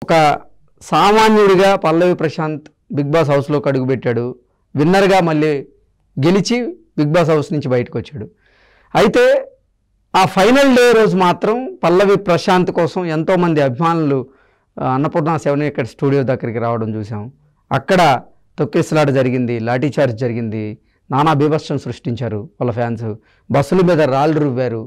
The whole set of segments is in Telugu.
ఒక సామాన్యుడిగా పల్లవి ప్రశాంత్ బిగ్ బాస్ హౌస్లోకి అడుగుపెట్టాడు. విన్నర్గా మళ్ళీ గెలిచి బిగ్ బాస్ హౌస్ నుంచి బయటకు వచ్చాడు. అయితే ఆ ఫైనల్ డే రోజు మాత్రం పల్లవి ప్రశాంత్ కోసం ఎంతోమంది అభిమానులు అన్నపూర్ణ 7 ఎకర్ స్టూడియో దగ్గరికి రావడం చూసాం. అక్కడ తొక్కిసలాట జరిగింది, లాఠీచార్జ్ జరిగింది, నానా బీభత్సం సృష్టించారు వాళ్ళ ఫ్యాన్స్. బస్సుల మీద రాళ్ళు రువ్వారు,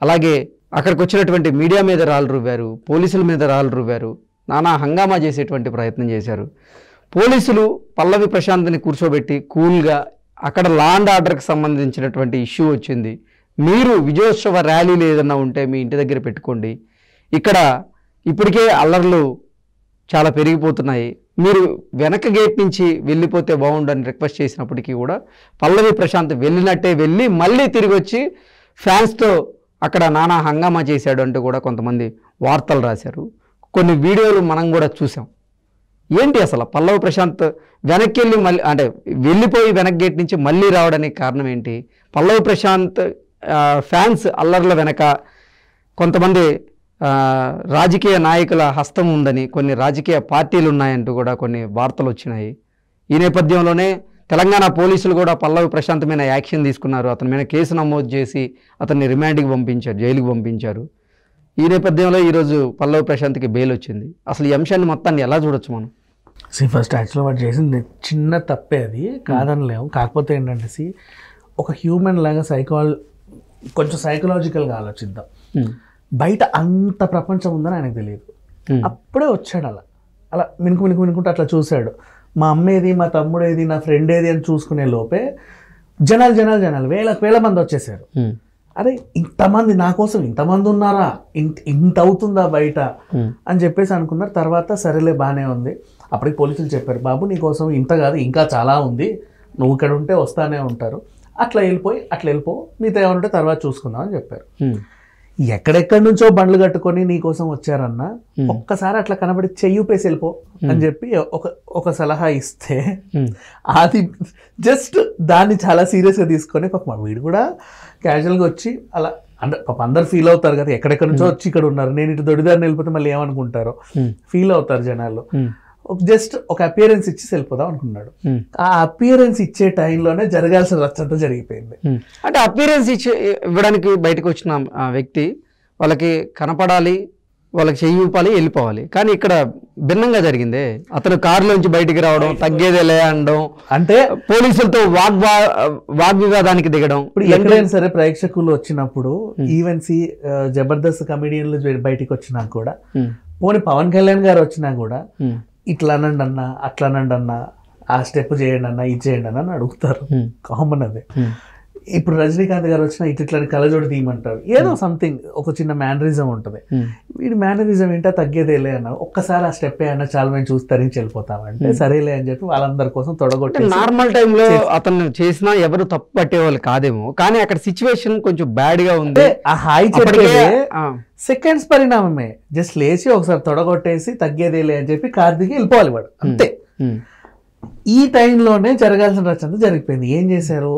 అలాగే అక్కడికి వచ్చినటువంటి మీడియా మీద రాళ్ళు రువ్వారు, పోలీసుల మీద రాళ్ళు రువ్వారు, నానా హంగామా చేసేటువంటి ప్రయత్నం చేశారు. పోలీసులు పల్లవి ప్రశాంత్ని కూర్చోబెట్టి కూల్గా అక్కడ లా అండ్ ఆర్డర్కి సంబంధించినటువంటి ఇష్యూ వచ్చింది, మీరు విజయోత్సవ ర్యాలీలు ఏదన్నా ఉంటే మీ ఇంటి దగ్గర పెట్టుకోండి, ఇక్కడ ఇప్పటికే అల్లర్లు చాలా పెరిగిపోతున్నాయి, మీరు వెనక గేట్ నుంచి వెళ్ళిపోతే బాగుండని రిక్వెస్ట్ చేసినప్పటికీ కూడా పల్లవి ప్రశాంత్ వెళ్ళినట్టే వెళ్ళి మళ్ళీ తిరిగి వచ్చి ఫ్యాన్స్తో అక్కడ నానా హంగామా చేశాడు అంటూ కూడా కొంతమంది వార్తలు రాశారు. కొన్ని వీడియోలు మనం కూడా చూసాం. ఏంటి అసలు పల్లవి ప్రశాంత్ వెనక్కి వెళ్ళి మళ్ళీ అంటే వెళ్ళిపోయి వెనక్ గేట్ నుంచి మళ్ళీ రావడానికి కారణం ఏంటి? పల్లవి ప్రశాంత్ ఫ్యాన్స్ అల్లర్ల వెనక కొంతమంది రాజకీయ నాయకుల హస్తం ఉందని, కొన్ని రాజకీయ పార్టీలు ఉన్నాయంటూ కూడా కొన్ని వార్తలు వచ్చినాయి. ఈ నేపథ్యంలోనే తెలంగాణ పోలీసులు కూడా పల్లవి ప్రశాంత్ మీద యాక్షన్ తీసుకున్నారు. అతని మీద కేసు నమోదు చేసి అతన్ని రిమాండ్కి పంపించారు, జైలుకి పంపించారు. ఈ నేపథ్యంలో ఈరోజు పల్లవి ప్రశాంత్కి బెయిల్ వచ్చింది. అసలు ఈ అంశాన్ని మొత్తాన్ని ఎలా చూడొచ్చు మనం? ఫస్ట్ యాక్చువల్గా వాడు చేసింది చిన్న తప్పే, అది కాదనలేము. కాకపోతే ఏంటంటే ఒక హ్యూమన్ లాగా కొంచెం సైకలాజికల్గా ఆలోచిద్దాం. బయట అంత ప్రపంచం ఉందని ఆయనకు తెలియదు. అప్పుడే వచ్చాడు అలా మినుకుంటూ అట్లా చూశాడు. మా అమ్మ ఏది, మా తమ్ముడు ఏది, నా ఫ్రెండ్ ఏది అని చూసుకునే లోపే జనాలు వేల మంది వచ్చేసారు. అరే ఇంతమంది నా కోసం ఇంతమంది ఉన్నారా, ఇంత అవుతుందా బయట అని చెప్పేసి అనుకున్నారు. తర్వాత సరేలే బాగానే ఉంది. అప్పటికి పోలీసులు చెప్పారు, బాబు నీ కోసం ఇంత కాదు ఇంకా చాలా ఉంది, నువ్వు ఇక్కడ ఉంటే వస్తానే ఉంటారు, అట్లా వెళ్ళిపో, నీతో ఏమంటే తర్వాత చూసుకుందాం అని చెప్పారు. ఎక్కడెక్కడి నుంచో బండ్లు కట్టుకొని నీ కోసం వచ్చారన్నా ఒక్కసారి అట్లా కనబడి చెయ్యూపేసి వెళ్ళిపో అని చెప్పి ఒక సలహా ఇస్తే అది జస్ట్ దాన్ని చాలా సీరియస్గా తీసుకొని పాప వీడు కూడా క్యాజువల్గా వచ్చి అలా పాప అందరు ఫీల్ అవుతారు కదా, ఎక్కడెక్కడి నుంచో వచ్చి ఇక్కడ ఉన్నారు, నేను ఇటు దొడిదారిని వెళ్ళిపోతే మళ్ళీ ఏమనుకుంటారో ఫీల్ అవుతారు జనాలు. జస్ట్ ఒక అపియరెన్స్ ఇచ్చి వెళ్ళిపోదాం అనుకున్నాడు. ఆ అపియరెన్స్ ఇచ్చే టైంలోనే జరగాల్సిన రచ్చంతా జరిగిపోయింది. అంటే అపియరెన్స్ ఇవ్వడానికి బయటకు వచ్చిన ఆ వ్యక్తి వాళ్ళకి కనపడాలి, వాళ్ళకి చెయ్యి ఊపాలి, వెళ్ళిపోవాలి. కానీ ఇక్కడ భిన్నంగా జరిగిందే. అతను కారులోంచి బయటికి రావడం, తగ్గేదేలే అనడం, అంటే పోలీసులతో వాగ్వివాదానికి దిగడం. ఇప్పుడు ఎక్కడైనా సరే ప్రేక్షకులు వచ్చినప్పుడు ఈవెన్ జబర్దస్త్ కమెడియన్లు బయటికి వచ్చినా కూడా, పోనీ పవన్ కళ్యాణ్ గారు వచ్చినా కూడా ఇట్లా అనండి అన్నా, అట్లా అనండి అన్నా, ఆ స్టెప్ చేయండి అన్నా, ఇది చేయండి అన్న అని అడుగుతారు. కామన్ అదే. ఇప్పుడు రజనీకాంత్ గారు వచ్చినా ఇట్లా కళ్ళజోడు తీయమంటారు, ఏదో సంథింగ్ ఒక చిన్న మేనరిజం ఉంటుంది. వీడి మేనరిజం ఏంటో తగ్గేదేలే అన్న, ఒక్కసారి ఆ స్టెప్ అన్నా చాలా మేము చూసి తరించి వెళ్ళిపోతామంటే సరేలే అని చెప్పి వాళ్ళందరి కోసం తొడగొట్టి నార్మల్ టైంలో అతను చేసినా ఎవరు తప్పు పట్టేవాళ్ళు కాదేమో, కానీ అక్కడ సిచ్యువేషన్ కొంచెం బ్యాడ్ గా ఉంది. ఆ హాయ్ సెకండ్స్ పరిణామమే. జస్ట్ లేచి ఒకసారి తొడగొట్టేసి తగ్గేదేలే అని చెప్పి కార్ దిగి వెళ్ళిపోవాలి వాడు, అంతే. ఈ టైంలోనే జరగాల్సిన రచన జరిగిపోయింది. ఏం చేశారు,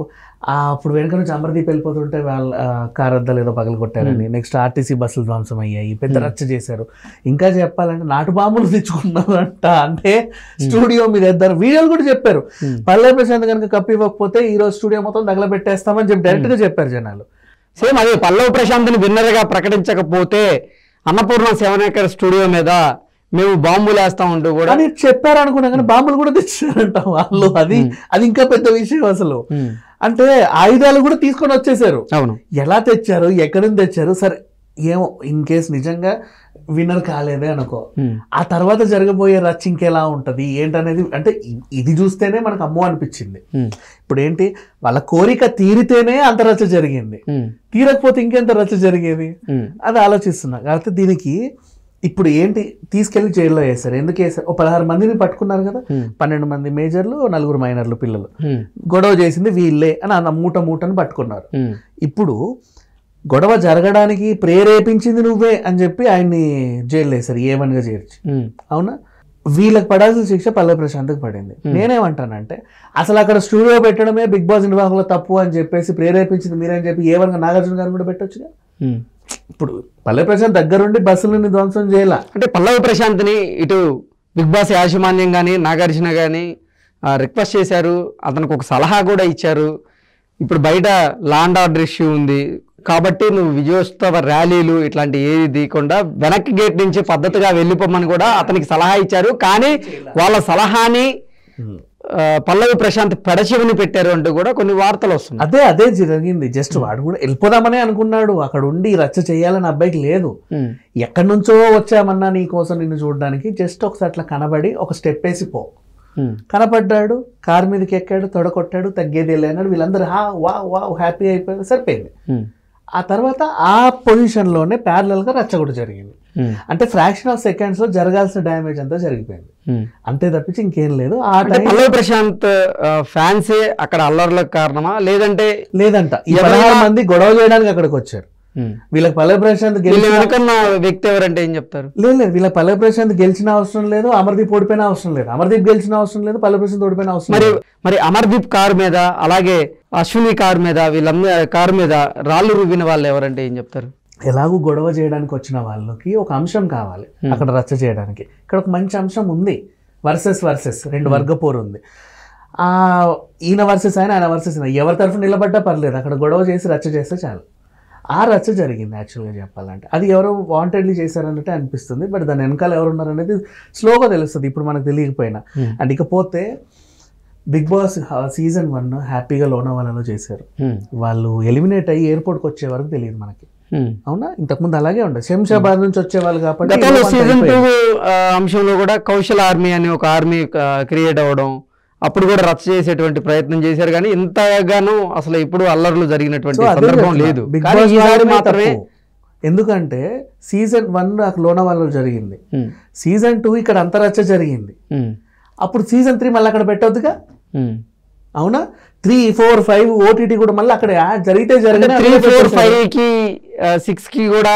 అప్పుడు వెనక నుంచి అమర్దీప్ వెళ్ళిపోతుంటే వాళ్ళ కార్ అద్దాలు ఏదో పగలు కొట్టారని, నెక్స్ట్ ఆర్టీసీ బస్సులు ధ్వంసం అయ్యాయి, పెద్ద రచ్చ చేశారు. ఇంకా చెప్పాలంటే నాటు బాంబులు తెచ్చుకున్నారంట, అంటే స్టూడియో మీద వేద్దారు. వీడియోలు కూడా చెప్పారు, పల్లవి ప్రశాంత్ కనుక కప్పు ఇవ్వకపోతే ఈ రోజు స్టూడియో మొత్తం తగలబెట్టేస్తామని చెప్పి డైరెక్ట్ గా చెప్పారు జనాలు. సేమ్ అదే పల్లవి ప్రశాంత్ని విన్నర్గా ప్రకటించకపోతే అన్నపూర్ణ 7 ఎకర్ స్టూడియో మీద మేము బాంబులు వేస్తా ఉంటూ కూడా చెప్పారు అనుకున్నా, కానీ బాంబులు కూడా తెచ్చారంట వాళ్ళు. అది ఇంకా పెద్ద విషయం అసలు. అంటే ఆయుధాలు కూడా తీసుకొని వచ్చేసారు. అవును, ఎలా తెచ్చారు, ఎక్కడి నుంచి తెచ్చారు, సరే ఏమో ఇన్ కేసు నిజంగా విన్నర్ కాలేదే అనుకో, ఆ తర్వాత జరగబోయే రచ్చ ఇంకెలా ఉంటది ఏంటనేది, అంటే ఇది చూస్తేనే మనకు అమ్మో అనిపించింది. ఇప్పుడు ఏంటి, వాళ్ళ కోరిక తీరితేనే అంత రచ్చ జరిగింది, తీరకపోతే ఇంకెంత రచ్చ జరిగేది అది ఆలోచిస్తున్నా. కాబట్టి దీనికి ఇప్పుడు ఏంటి, తీసుకెళ్లి జైల్లో వేశారు. ఎందుకు వేశారు, 16 మందిని పట్టుకున్నారు కదా, 12 మంది మేజర్లు, 4 మైనర్లు పిల్లలు. గొడవ చేసింది వీళ్ళే అని మూటను పట్టుకున్నారు. ఇప్పుడు గొడవ జరగడానికి ప్రేరేపించింది నువ్వే అని చెప్పి ఆయన్ని జైల్లో వేశారు, ఏమనిగా చేర్చి. అవునా, వీళ్ళకి పడాల్సిన శిక్ష పల్లవి ప్రశాంత్కి పడింది. నేనేమంటానంటే అసలు అక్కడ స్టూడియో పెట్టడమే బిగ్ బాస్ నిర్వాహకుల తప్పు అని చెప్పేసి ప్రేరేపించింది మీరని చెప్పి ఏమనగా నాగార్జున గారు కూడా పెట్టొచ్చుగా. ఇప్పుడు పల్లవి ప్రశాంత్ దగ్గరుండి బస్సులని ధ్వంసం చేయాల. అంటే పల్లవి ప్రశాంత్ని ఇటు బిగ్ బాస్ యాజమాన్యం కానీ నాగార్జున కానీ రిక్వెస్ట్ చేశారు, అతనికి ఒక సలహా కూడా ఇచ్చారు. ఇప్పుడు బయట లాండ్ ఆర్డర్ ఇష్యూ ఉంది కాబట్టి నువ్వు విజయోత్సవ ర్యాలీలు ఇట్లాంటి ఏది తీయకుండా వెనక్కి గేట్ నుంచి పద్ధతిగా వెళ్ళిపోమని కూడా అతనికి సలహా ఇచ్చారు. కానీ వాళ్ళ సలహాని పల్లవి ప్రశాంత్ పెడచెవిని పెట్టారు అంటూ కూడా కొన్ని వార్తలు వస్తున్నాయి. అదే జరిగింది. జస్ట్ వాడు కూడా వెళ్ళిపోదామనే అనుకున్నాడు, అక్కడ ఉండి రచ్చ చేయాలని అబ్బాయికి లేదు. ఎక్కడి నుంచో వచ్చామన్నా నీ కోసం నిన్ను చూడడానికి, జస్ట్ ఒకసారి అట్లా కనబడి ఒక స్టెప్ వేసి పో. కనపడ్డాడు, కారు మీదకి ఎక్కాడు, తొడకొట్టాడు, తగ్గేది వెళ్ళాడు. వీళ్ళందరూ వా వా హ్యాపీ అయిపోయారు, సరిపోయింది. ఆ తర్వాత ఆ పొజిషన్లోనే ప్యారలల్గా రచ్చ కూడా జరిగింది. అంటే ఫ్రాక్షన్ ఆఫ్ సెకండ్స్ లో జరగాల్సిన డ్యామేజ్ అంతా జరిగిపోయింది, అంతే తప్పించి ఇంకేం లేదు. ఆ టైం పల్లవి ప్రశాంత్ ఫ్యాన్సే అక్కడ అల్లర్లకు కారణమా లేదంట 16 మంది గొడవ చేయడానికి అక్కడికి వచ్చారు. వీళ్ళకి పల్లవి ప్రశాంత్ వెనుకన్న వ్యక్తి ఎవరంటే ఏం చెప్తారు? లేదు వీళ్ళకి పల్లవి ప్రశాంత్ గెలిచిన అవసరం లేదు, అమర్దీప్ ఓడిపోయిన అవసరం లేదు, అమర్దీప్ గెలిచిన అవసరం లేదు, పల్లవి ప్రశాంత్ ఓడిపోయిన అవసరం లేదు. మరి అమర్దీప్ కారు మీద అలాగే అశ్విని కారు మీద వీళ్ళందరి కారు మీద రాళ్ళు రువ్విన వాళ్ళు ఎవరంటే ఏం చెప్తారు? ఎలాగూ గొడవ చేయడానికి వచ్చిన వాళ్ళకి ఒక అంశం కావాలి అక్కడ రచ్చ చేయడానికి. ఇక్కడ ఒక మంచి అంశం ఉంది, వర్సెస్ రెండు వర్గపోరు ఉంది. ఈయన వర్సెస్ ఆయన వర్సెస్ ఎవరి తరఫున నిలబడ్డా పర్లేదు, అక్కడ గొడవ చేసి రచ్చ చేస్తే చాలు. ఆ రచ్చ జరిగింది యాక్చువల్గా చెప్పాలంటే. అది ఎవరో వాంటెడ్లీ చేశారన్నట్టే అనిపిస్తుంది, బట్ దాని వెనకాల ఎవరు ఉన్నారనేది స్లోగా తెలుస్తుంది ఇప్పుడు మనకు తెలియకపోయినా. అండ్ ఇకపోతే బిగ్ బాస్ సీజన్ 1 హ్యాపీగా లోనావాలాలో చేశారు. వాళ్ళు ఎలిమినేట్ అయ్యి ఎయిర్పోర్ట్కి వచ్చే వరకు తెలియదు మనకి, అవునా? ఇంతకుముందు అలాగే ఉండదు, శంషాబాద్ నుంచి వచ్చేవాళ్ళు కాబట్టి. సీజన్ 2 అంశంలో కూడా కౌశల్ ఆర్మీ అని ఒక ఆర్మీ క్రియేట్ అవ్వడం, అప్పుడు కూడా రచ్చ చేసేటువంటి ప్రయత్నం చేశారు. కానీ ఇంతగానో అసలు ఇప్పుడు అల్లర్లు జరిగినటువంటి సందర్భం లేదు. మాత్రమే ఎందుకంటే సీజన్ 1 లోనావాలాలో జరిగింది, సీజన్ 2 ఇక్కడ అంత రచ్చ జరిగింది. అప్పుడు సీజన్ 3 మళ్ళీ అక్కడ పెట్టొద్దుగా, అవునా? 3, 4, 5 ఓటీటీ కూడా మళ్ళీ అక్కడ జరిగితే 3, 4, 5కి 6కి కూడా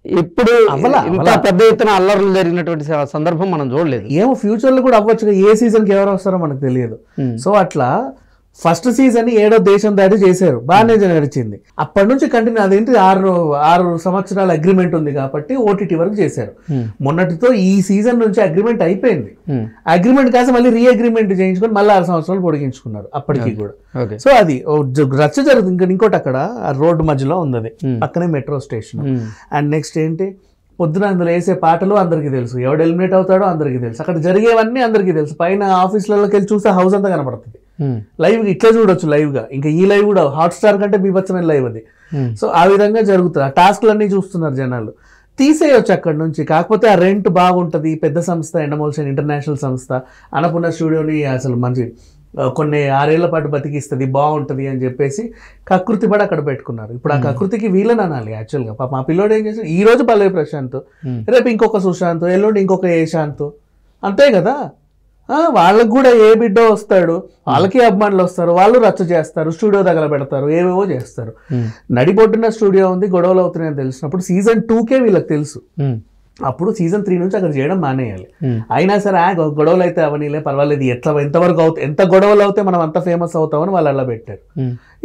ఇప్పుడు ఇంత పెద్ద ఎత్తున అల్లర్లు జరిగినటువంటి సందర్భం మనం చూడలేదు. ఏమో ఫ్యూచర్ లో కూడా అవ్వచ్చు, ఏ సీజన్ కి ఎవరు వస్తారో మనకు తెలియదు. సో అట్లా ఫస్ట్ సీజన్ 7వ దేశం దాటి చేశారు, బాగానే నడిచింది. అప్పటి నుంచి కంటిన్యూ, అదేంటి 6 సంవత్సరాల అగ్రిమెంట్ ఉంది కాబట్టి ఓటీటీ వరకు చేశారు. మొన్నటితో ఈ సీజన్ నుంచి అగ్రిమెంట్ అయిపోయింది. అగ్రిమెంట్ కాస్త మళ్ళీ రీ అగ్రిమెంట్ చేయించుకొని మళ్ళీ 6 సంవత్సరాలు పొడిగించుకున్నారు అప్పటికి కూడా. సో అది రచ్చ జరుగుతుంది. ఇంకోటి అక్కడ రోడ్డు మధ్యలో ఉంది, అది పక్కనే మెట్రో స్టేషన్. అండ్ నెక్స్ట్ ఏంటి, పొద్దున అందులో వేసే పాటలు అందరికీ తెలుసు, ఎవడు ఎలిమినేట్ అవుతాడో అందరికీ తెలుసు, అక్కడ జరిగేవన్నీ అందరికీ తెలుసు. పైన ఆఫీసులలోకి వెళ్ళి చూస్తే హౌస్ అంతా కనపడుతుంది, లైవ్ ఇట్లా చూడొచ్చు లైవ్ గా. ఇంకా ఈ లైవ్ కూడా హాట్స్టార్ కంటే బీభత్సమైన లైవ్ అది. సో ఆ విధంగా జరుగుతుంది. ఆ టాస్క్లన్నీ చూస్తున్నారు జనాలు, తీసేయొచ్చు అక్కడ నుంచి. కాకపోతే ఆ రెంట్ బాగుంటుంది, పెద్ద సంస్థ, ఎండమోషన్ ఇంటర్నేషనల్ సంస్థ అన్నపూర్ణ స్టూడియోని అసలు మంచి కొన్ని 6 ఏళ్ల పాటు బతికిస్తుంది, బాగుంటుంది అని చెప్పేసి కకృతి పడి అక్కడ పెట్టుకున్నారు. ఇప్పుడు ఆ కకృతికి వీళ్ళని అనాలి యాక్చువల్గా. పాప మా పిల్లోడు ఏం చేసి, ఈ రోజు పల్లవి ప్రశాంత్, రేపు ఇంకొక సుశాంత్, ఎల్లుండి ఇంకొక ఏశాంత్, అంతే కదా. వాళ్ళకు కూడా ఏ బిడ్డో వస్తాడు, వాళ్ళకి అభిమానులు వస్తారు, వాళ్ళు రచ్చ చేస్తారు, స్టూడియో దగ్గర పెడతారు, ఏవేవో చేస్తారు. నడిబొడ్డున స్టూడియో ఉంది, గొడవలు అవుతున్నాయని తెలిసినప్పుడు సీజన్ 2కే వీళ్ళకి తెలుసు. అప్పుడు సీజన్ 3 నుంచి అక్కడ చేయడం మానేయాలి. అయినా సరే గొడవలు అయితే అవనీలే పర్వాలేదు, ఎంతవరకు అవుతాయి, ఎంత గొడవలు అవుతే మనం అంత ఫేమస్ అవుతామని వాళ్ళు అలా పెట్టారు.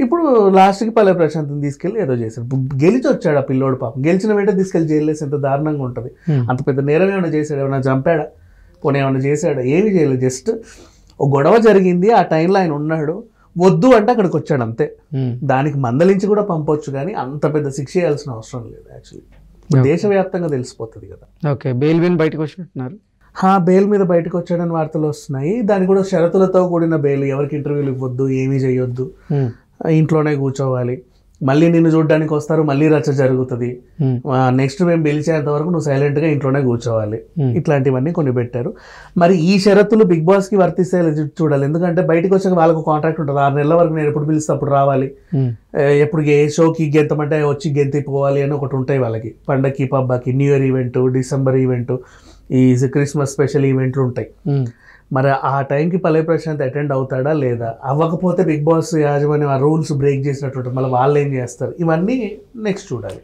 ఇప్పుడు లాస్ట్కి పల్లవి ప్రశాంత్ని తీసుకెళ్ళి ఏదో చేశారు. గెలిచి వచ్చాడు ఆ పిల్లోడు, పాపం గెలిచిన వెంటనే తీసుకెళ్ళి జైలు వేసి ఎంత దారుణంగా ఉంటుంది. అంత పెద్ద నేరం ఏమైనా చేశాడు, ఏమైనా చంపాడా, పోనీ ఏమైనా చేశాడు? ఏమి చేయలేదు. జస్ట్ ఒక గొడవ జరిగింది, ఆ టైంలో ఆయన ఉన్నాడు, వద్దు అంటే అక్కడికి వచ్చాడు అంతే. దానికి మందలించి కూడా పంపొచ్చు, కానీ అంత పెద్ద శిక్ష చేయాల్సిన అవసరం లేదు యాక్చువల్లీ. దేశవ్యాప్తంగా తెలిసిపోతుంది కదా. ఓకే, బెయిల్ మీద బయటకు వచ్చినట్టున్నారు. బెయిల్ మీద బయటకు వచ్చాడని వార్తలు వస్తున్నాయి. దానికి కూడా షరతులతో కూడిన బెయిల్, ఎవరికి ఇంటర్వ్యూలు ఇవ్వద్దు, ఏమీ చేయొద్దు, ఇంట్లోనే కూర్చోవాలి, మళ్ళీ నిన్ను చూడడానికి వస్తారు, మళ్ళీ రచ్చ జరుగుతుంది, నెక్స్ట్ మేము పిలిచేంత వరకు నువ్వు సైలెంట్గా ఇంట్లోనే కూర్చోవాలి, ఇట్లాంటివన్నీ కొన్ని పెట్టారు. మరి ఈ షరతులు బిగ్ బాస్కి వర్తిస్తే చూడాలి. ఎందుకంటే బయటకు వచ్చాక వాళ్ళకు కాంట్రాక్ట్ ఉంటుంది, 6 నెలల వరకు నేను ఎప్పుడు పిలిస్తే అప్పుడు రావాలి, ఎప్పుడు ఏ షోకి గెంతమంటే వచ్చి గెంతిపోవాలి అని ఒకటి ఉంటాయి వాళ్ళకి. పండగకి, పబ్బాకి, new year event, December event, ఈ క్రిస్మస్ స్పెషల్ ఈవెంట్లు ఉంటాయి. మరి ఆ టైంకి పల్లవి ప్రశాంత్ అటెండ్ అవుతాడా లేదా? అవ్వకపోతే బిగ్ బాస్ యాజమాన్యం ఆ రూల్స్ బ్రేక్ చేసినట్టు మళ్ళీ వాళ్ళు ఏం చేస్తారు, ఇవన్నీ నెక్స్ట్ చూడాలి.